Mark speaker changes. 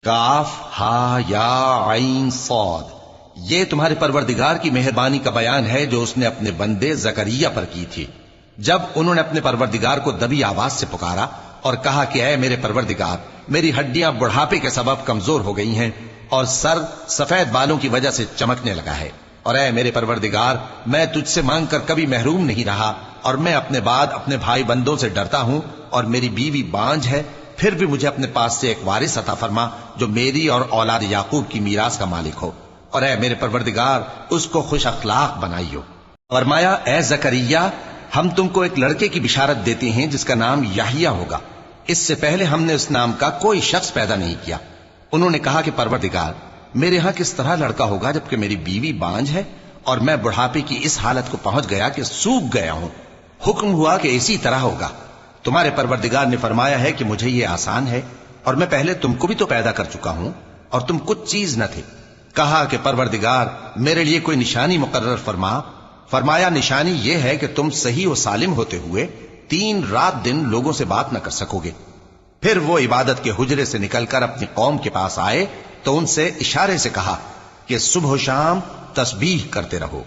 Speaker 1: کاف ہا یا عین صاد، یہ تمہارے پروردگار کی مہربانی کا بیان ہے جو اس نے اپنے بندے زکریا پر کی تھی جب انہوں نے اپنے پروردگار کو دبی آواز سے پکارا اور کہا کہ اے میرے پروردگار، میری ہڈیاں بڑھاپے کے سبب کمزور ہو گئی ہیں اور سر سفید بالوں کی وجہ سے چمکنے لگا ہے، اور اے میرے پروردگار، میں تجھ سے مانگ کر کبھی محروم نہیں رہا، اور میں اپنے بعد اپنے بھائی بندوں سے ڈرتا ہوں، اور میری بیوی بانجھ ہے، پھر بھی مجھے اپنے پاس سے ایک وارث عطا فرما جو میری اور اولاد یعقوب کی میراث کا مالک ہو، اور اے میرے پروردگار اس کو خوش اخلاق بنائیو۔ فرمایا اے زکریا، ہم تم کو ایک لڑکے کی بشارت دیتے ہیں جس کا نام یحییٰ ہوگا، اس سے پہلے ہم نے اس نام کا کوئی شخص پیدا نہیں کیا۔ انہوں نے کہا کہ پروردگار، میرے ہاں کس طرح لڑکا ہوگا جبکہ میری بیوی بانجھ ہے اور میں بڑھاپے کی اس حالت کو پہنچ گیا کہ سوکھ گیا ہوں؟ حکم ہوا کہ اسی طرح ہوگا۔ تمہارے پروردگار نے فرمایا ہے کہ مجھے یہ آسان ہے، اور میں پہلے تم کو بھی تو پیدا کر چکا ہوں اور تم کچھ چیز نہ تھے۔ کہا کہ پروردگار میرے لیے کوئی نشانی مقرر فرما۔ فرمایا نشانی یہ ہے کہ تم صحیح و سالم ہوتے ہوئے 3 رات دن لوگوں سے بات نہ کر سکو گے۔ پھر وہ عبادت کے حجرے سے نکل کر اپنی قوم کے پاس آئے تو ان سے اشارے سے کہا کہ صبح و شام تسبیح کرتے رہو۔